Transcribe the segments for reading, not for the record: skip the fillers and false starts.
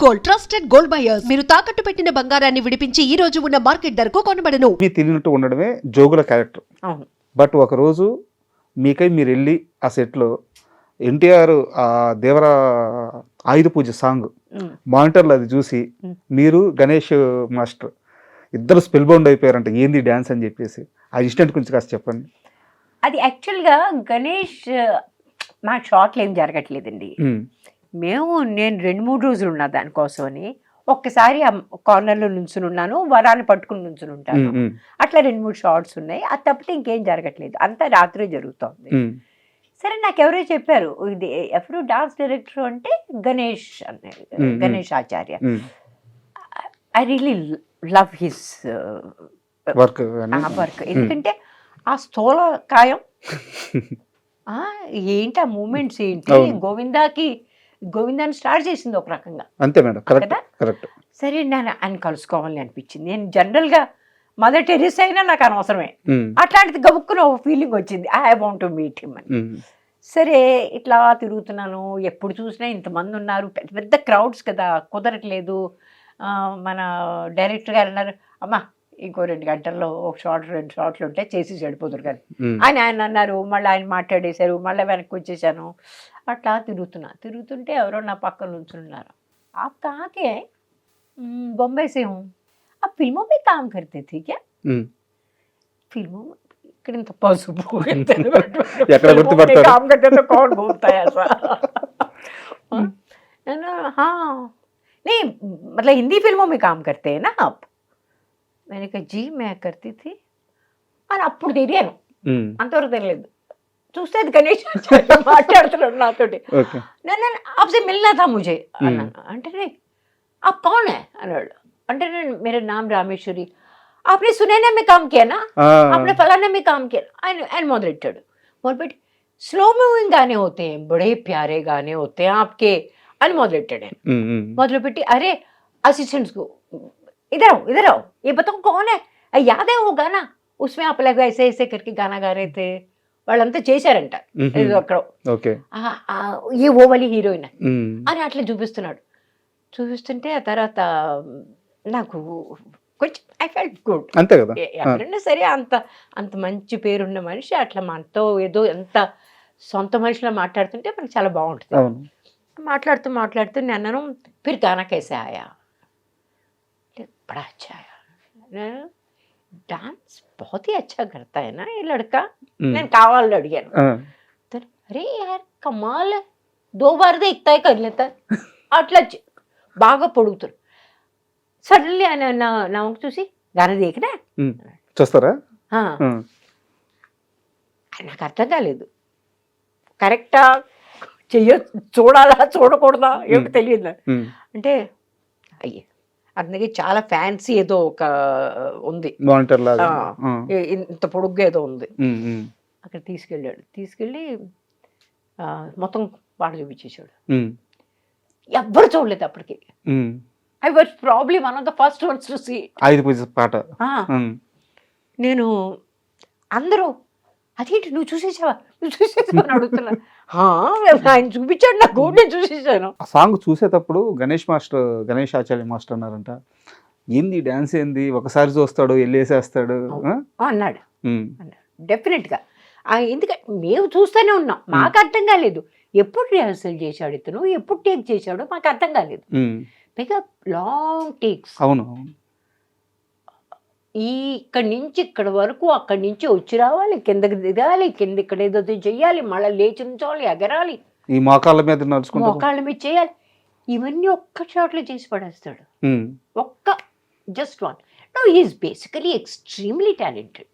Gold trusted gold buyers మీరు తాకట్టు పెట్టిన బంగారాన్ని విడిపించి ఈ రోజు ఉన్న మార్కెట్ ధరకు కొనబడను. మీ తిరిగినట్టు ఉండడమే జోగుల క్యారెక్టర్. అవును. బట్ ఒకరోజు మీకై మీరు వెళ్ళి ఆ సెట్లో ఎన్టీఆర్ ఆ దేవర ఆయుధ పూజ సాంగ్ మానిటర్లో అది చూసి మీరు గణేష్ మాస్టర్ ఇద్దరు స్పెల్ బౌండ్ అయిపోయారంట. ఏంది డ్యాన్స్ అని చెప్పేసి ఆ ఇన్సిడెంట్ గురించి కాస్త చెప్పండి. అది యాక్చువల్గా గణేష్ మా షార్ట్లు ఏం జరగట్లేదండి. నేను 2-3 రోజులు ఉన్నా దానికోసమని. ఒక్కసారి కార్నర్లో నుంచుని ఉన్నాను, వరాన్ని పట్టుకుని నుంచుని ఉంటాను. అట్లా 2-3 షార్ట్స్ ఉన్నాయి. అది తప్పితే ఇంకేం జరగట్లేదు, అంతా రాత్రే జరుగుతోంది. సరే నాకు ఎవరో చెప్పారు, ఇది ఎవరు డాన్స్ డైరెక్టర్ అంటే గణేష్ అన్నారు, Ganesh Acharya. I really love his work. ఎందుకంటే ఆ స్థూల కాయం ఏంటి, ఆ మూమెంట్స్ ఏంటి, గోవిందాన్ని స్టార్ట్ చేసింది ఒక రకంగా. అంతే మేడం, కరెక్ట్. సరే నేను ఆయన కలుసుకోవాలని అనిపించింది. నేను జనరల్గా మదర్ టెరెసా అయినా నాకు అనవసరమే, అట్లాంటిది గబుక్కున ఒక ఫీలింగ్ వచ్చింది, I want to meet him అని. సరే ఇట్లా తిరుగుతున్నాను, ఎప్పుడు చూసినా ఇంతమంది ఉన్నారు, పెద్ద పెద్ద క్రౌడ్స్ కదా, కుదరట్లేదు. మన డైరెక్టర్ గారు అన్నారు, అమ్మా ఇంకో 2 గంటల్లో ఒక 2 షాట్లు ఉంటే చేసి చెడిపోతారు కానీ ఆయన అన్నారు. మళ్ళీ ఆయన మాట్లాడేశారు, మళ్ళీ వెనక్కి వచ్చేసాను. అట్లా తిరుగుతుంటే ఎవరో నా పక్కన నుంచున్నారు. आप कहाँ के हैं? बॉम्बे से हूँ. आप फिल्मों में काम करते थे क्या? फिल्मों में ఇక్కడ ఇంత పసుపు काम करते तो कौन बोलता है ऐसा? हाँ नहीं, मतलब हिंदी फिल्मों में काम करते हैं ना आप? मैंने कहा जी मैं करती थी. అని అప్పుడు తెలియను, అంతవరకు తెలియదు. చూస్తే అది గణేష్ మాట్లాడుతున్నాడు నాతోటి. నేను ఆప్సే మిల్నా థా ముझे అన్నాను. అంటే आप कौन है అన్నాడు. అంటే నేను मेरा नाम रामेश्वरी. आपने सुनैना में काम किया ना, आपने फलाना में काम किया. ఆయన మొదలెట్టాడు. మొదలుపెట్టి స్లో మూవింగ్ గానే होते हैं, बड़े प्यारे गाने होते हैं आपके అని మొదలెట్టాడు. మొదలుపెట్టి అరే असिस्टेंट्स को इधर आओ ये बताओ कौन है, याद है वो गाना, उसमें आप लगा ऐसे ऐसे करके गाना गा रहे थे, వాళ్ళంతా చేశారంట అక్కడ, ఏ ఓ వలి హీరోయిన్ అని అట్లా చూపిస్తుంటే ఆ తర్వాత నాకు కొంచెం ఐ ఫెల్ట్ గుడ్. అంతే కదా, ఎవరైనా సరే అంత మంచి పేరున్న మనిషి అట్లా మనతో ఏదో ఎంత సొంత మనిషిలో మాట్లాడుతుంటే మనకు చాలా బాగుంటుంది. మాట్లాడుతూ నేను అన్నాను, ఫిర్ గానా కైసే ఆయా, बड़ा अच्छा है, डांस बहुत ही अच्छा करता है ना ये लड़का. నేను కావాలని అడిగాను. అరే యార్ కమాల్, 2 बार देखता है कर लेता है. అట్లా బాగా పొడుగుతారు. సడన్లీ ఆయన నా వంక చూసి గానా దేకినా చూస్తారా, నాకు అర్థం కాలేదు. కరెక్టా చూడాలా చూడకూడదా ఏమిటి తెలియదు. అంటే అయ్యే అందుకే చాలా ఫ్యాన్సీ ఏదో ఒక ఉంది, మానిటర్ లాగా ఇంత పొడుగ్గా ఏదో ఉంది. అక్కడ తీసుకెళ్ళి మొత్తం పాట చూపించేసాడు. ఎవ్వరు చూడలేదు అప్పటికి. I was probably one of the first ones to see పాట. నేను అందరూ అదేంటి నువ్వు చూసేసావా అని అడుగుతున్నా. ఆయన చూపించాడు నాకు, నేను చూసేసాను. ఆ సాంగ్ చూసేటప్పుడు గణేష్ ఆచార్య మాస్టర్ అన్నారంట, ఏంది డాన్స్ ఏంది, ఒకసారి చూస్తాడు వెళ్ళేసేస్తాడు అన్నాడు. డెఫినెట్ గా, ఎందుకంటే మేము చూస్తూనే ఉన్నాం, మాకు అర్థం కాలేదు ఎప్పుడు రిహర్సల్ చేశాడు ఇతను, ఎప్పుడు టేక్ చేశాడో మాకు అర్థం కాలేదు. పైగా లాంగ్ టేక్స్. అవును, ఇక్కడి నుంచి ఇక్కడ వరకు, అక్కడి నుంచి వచ్చి రావాలి, కిందకి దిగాలి, కింద ఇక్కడ ఏదో చెయ్యాలి, మళ్ళీ లేచి నుంచోవాలి, ఎగరాలి, ఈ మోకాళ్ళ మీద చేయాలి. ఇవన్నీ ఒక్క షాట్లో చేసి పడేస్తాడు. Just one. No he is basically extremely talented.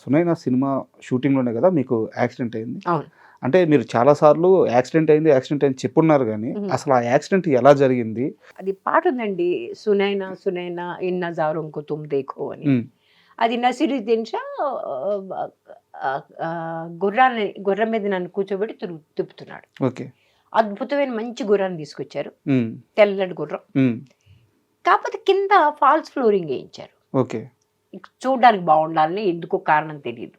Sunaina cinema shooting లోనే కదా మీకు యాక్సిడెంట్ అయింది. అవును. అంటే మీరు చాలా సార్లు యాక్సిడెంట్ అయింది చెప్పున్నారు, కానీ అసలు ఆ యాక్సిడెంట్ ఎలా జరిగింది? అది పాట ఉందండి, సునైనా ఇన్ నజారోं को तुम देखो అని. అది నసీరుద్దీన్ షా గుర్రం మీద నన్ను కూర్చోబెట్టి తిప్పుతున్నాడు. ఓకే. అద్భుతమైన మంచి గుర్రాన్ని తీసుకొచ్చారు, తెల్లటి గుర్రం. కాకపోతే కింద ఫాల్స్ ఫ్లోరింగ్ వేయించారు. ఓకే. చూడడానికి బాగుండాలని ఎందుకో కారణం తెలియదు.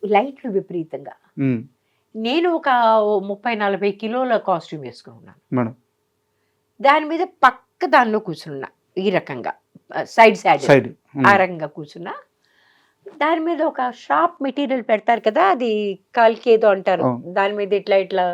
లైట్లు విపరీతంగా, నేను ఒక 30-40 కిలోల కాస్ట్యూమ్ వేసుకుని ఉన్నాను. మేడం దాని మీద పక్క దానిలో కూర్చున్నా ఈ రకంగా సైడ్ సైడ్ ఆ రకంగా కూర్చున్నా. దాని మీద ఒక షార్ప్ మెటీరియల్ పెడతారు కదా, అది కాలికి ఏదో అంటారు, దాని మీద ఇట్లా ఇట్లా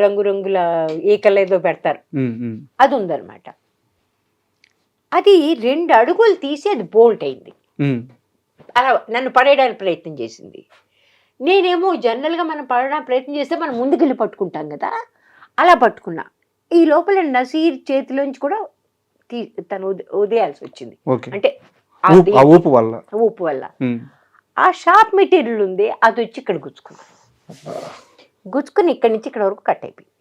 రంగురంగుల ఏకలేదో పెడతారు, అది ఉందన్నమాట. అది 2 అడుగులు తీసి అది బోల్ట్ అయింది. అలా నన్ను పడేయడానికి ప్రయత్నం చేసింది. నేనేమో జనరల్గా మనం పడడానికి ప్రయత్నం చేస్తే మనం ముందుకెళ్ళి పట్టుకుంటాం కదా, అలా పట్టుకున్నా. ఈ లోపల నసీర్ చేతిలోంచి కూడా తను వదిలేయాల్సి వచ్చింది. అంటే ఊపు వల్ల ఆ షార్ప్ మెటీరియల్ ఉంది, అది వచ్చి ఇక్కడ గుచ్చుకుని ఇక్కడి నుంచి ఇక్కడ వరకు కట్ అయిపోయింది.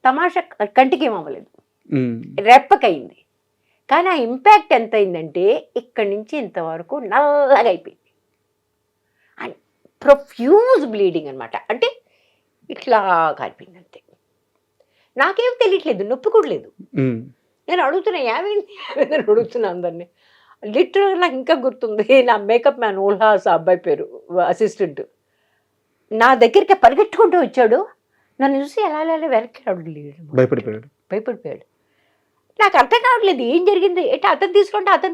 తమాషా కంటికి ఏమవ్వలేదు, రెప్పకయింది. కానీ ఆ ఇంపాక్ట్ ఎంత అయిందంటే ఇక్కడి నుంచి ఇంతవరకు నల్లగా అయిపోయింది. అండ్ ప్రొఫ్యూజ్ బ్లీడింగ్ అనమాట. అంటే ఇట్లా కాలిపోయింది అంతే. నాకేం తెలియట్లేదు, నొప్పి కూడా లేదు. నేను అడుగుతున్నా ఏమైంది అడుగుతున్నా అందరినీ. లిటరల్గా నాకు ఇంకా గుర్తుంది, నా మేకప్ మ్యాన్ ఉల్హాస్ అబ్బాయి పేరు, అసిస్టెంట్, నా దగ్గరికి పరిగెట్టుకుంటూ వచ్చాడు. నన్ను చూసి ఎలా వెనక్కి భయపడిపోయాడు. నాకు అర్థం కావట్లేదు ఏం జరిగింది. అంటే అతను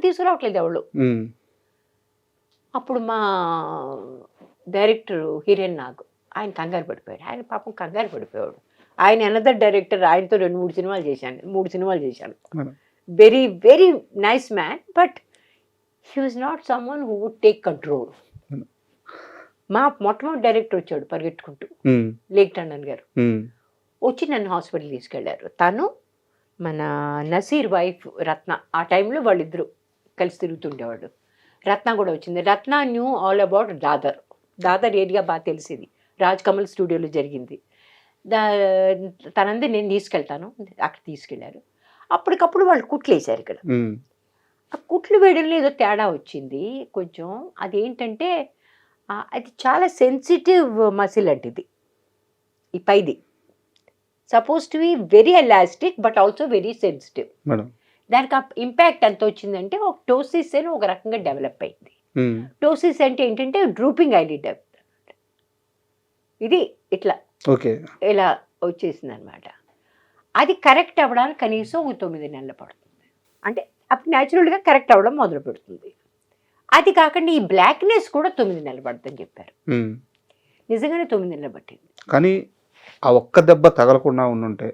తీసుకురావట్లేదు ఎవరు. అప్పుడు మా డైరెక్టర్ హిరేన్ నాగ్, ఆయన కంగారు పడిపోయాడు. ఆయన పాపం కంగారు పడిపోయాడు. ఆయన అనదర్ డైరెక్టర్, ఆయనతో 2-3 సినిమాలు చేశాను. Very very nice man, but he was not someone who would take control. మా మొట్టమొదటి డైరెక్టర్ వచ్చాడు పరిగెట్టుకుంటూ, లేక్ టండన్ గారు, వచ్చి నన్ను హాస్పిటల్ తీసుకెళ్లారు. తను మన నసీర్ వైఫ్ రత్న, ఆ టైంలో వాళ్ళిద్దరూ కలిసి తిరుగుతుండేవాడు. రత్న కూడా వచ్చింది. Ratna knew all about Dadar area బాగా తెలిసింది, రాజ్ కమల్ స్టూడియోలో జరిగింది. తనంది నేను తీసుకెళ్తాను, అక్కడ తీసుకెళ్లారు. అప్పటికప్పుడు వాళ్ళు కుట్లు వేశారు ఇక్కడ. ఆ కుట్లు వేయడంలో ఏదో తేడా వచ్చింది కొంచెం. అదేంటంటే అది చాలా సెన్సిటివ్ మసిల్ అంటే ఇది, ఈ పైది suppose to be very elastic but also very sensitive. దానికి ఆ ఇంపాక్ట్ ఎంత వచ్చిందంటే ఒక టోసిస్ అని ఒక రకంగా డెవలప్ అయింది. టోసిస్ అంటే ఏంటంటే డ్రూపింగ్ ఐలిడ్, ఇది ఇట్లా ఇలా వచ్చేసింది అనమాట. అది కరెక్ట్ అవ్వడానికి కనీసం 9 నెలలు పడుతుంది. అంటే అప్పుడు న్యాచురల్గా కరెక్ట్ అవ్వడం మొదలు పెడుతుంది. అది కాకుండా ఈ బ్లాక్నెస్ కూడా 9 నెలలు పడుతుందని చెప్పారు. నిజంగానే 9 నెలలు పట్టింది. కానీ ఆ ఒక్క దెబ్బ తగలకుండా ఉండుంటే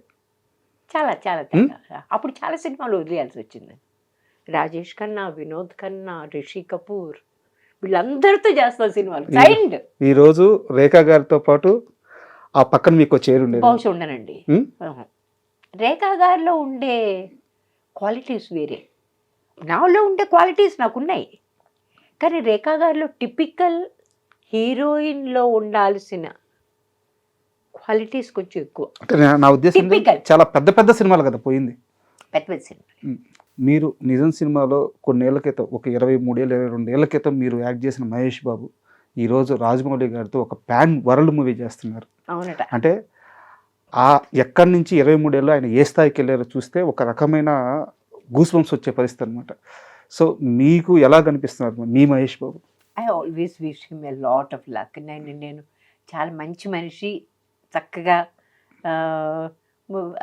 చాలా అప్పుడు చాలా సినిమాలు వదిలేయాల్సి వచ్చింది. రాజేష్ ఖన్నా, వినోద్ ఖన్నా, రిషి కపూర్, వీళ్ళందరితో చేస్తున్న సినిమాలు. సైండ్ ఈరోజు రేఖా గారితో పాటు ఆ పక్కన మీకు చేరుండేది బహుశా ఉండనండి. రేఖా గారిలో ఉండే క్వాలిటీస్ వేరే, నాలో ఉండే క్వాలిటీస్ నాకున్నాయి. కానీ రేఖా గారిలో టిపికల్ హీరోయిన్లో ఉండాల్సిన క్వాలిటీస్ కొంచెం ఎక్కువ. నా ఉద్దేశం చాలా పెద్ద సినిమాలు కదా పోయింది, పెద్ద సినిమా. మీరు నిజం సినిమాలో కొన్నేళ్ల క్రితం, ఒక 23-22 ఏళ్ల క్రితం మీరు యాక్ట్ చేసిన మహేష్ బాబు ఈరోజు రాజమౌళి గారితో ఒక పాన్ వరల్డ్ మూవీ చేస్తున్నారు. అవునట. అంటే ఆ ఎక్కడి నుంచి 23 ఏళ్ళు ఆయన ఏ స్థాయికి వెళ్ళారో చూస్తే ఒక రకమైన గూస్ బంప్స్ వచ్చే పరిస్థితి అనమాట. సో మీకు ఎలా కనిపిస్తున్నారు మీ Mahesh Babu? I always wish him a lot of luck. నేను చాలా మంచి మనిషి, చక్కగా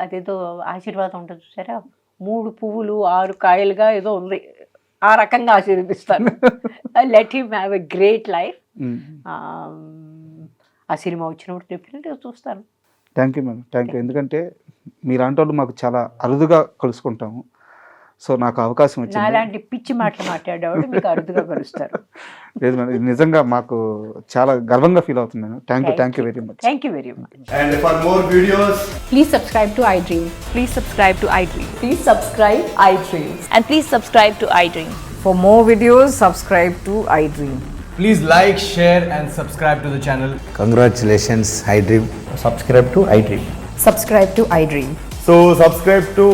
అదేదో ఆశీర్వాదం ఉంటుంది చూసారా, 3 పువ్వులు 6 కాయలుగా ఏదో ఉంది, ఆ రకంగా ఆశీర్వదిస్తాను. Let him have a great life. ఆ సినిమా వచ్చినప్పుడు డెఫినెట్గా చూస్తాను. Thank you madam, thank you. ఎందుకంటే మీలాంటి వాళ్ళు మాకు చాలా అరుదుగా కలుసుకుంటాము. సో నాకు అవకాశం వచ్చింది. అలాంటి పిచ్చి మాటలు మాట్లాడేవాడు మీకు అరుదుగా కలుస్తారు. లేదు మేడం, నిజంగా మాకు చాలా గర్వంగా ఫీల్ అవుతున్నాను. Thank you very much. Thank you very much. And for more videos, please subscribe to iDream. Please subscribe to iDream. Please subscribe iDream. And please subscribe to iDream. For more videos, subscribe to iDream. please like, share and subscribe to the channel. Congratulations, iDream. Subscribe to iDream. Subscribe to iDream. So subscribe to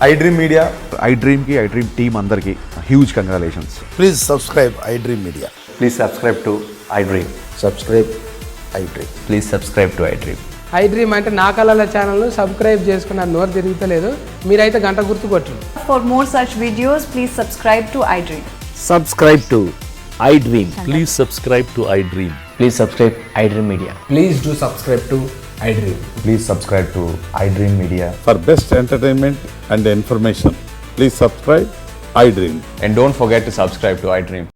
iDream Media. iDream ki iDream team andarki huge congratulations. Please subscribe iDream Media. Please subscribe to iDream. Subscribe iDream. Please subscribe to iDream. iDream అంటే నా కళల ఛానల్ను subscribe చేసుకున్న నోరు తిరుగుతలేదు, మీరైతే గంట గుర్తు కొట్టండి. For more such videos, please subscribe to iDream. Subscribe to iDream. Please subscribe to iDream. Please subscribe iDream Media. Please do subscribe to iDream. Please subscribe to iDream Media. For best entertainment and information, please subscribe iDream. And don't forget to subscribe to iDream.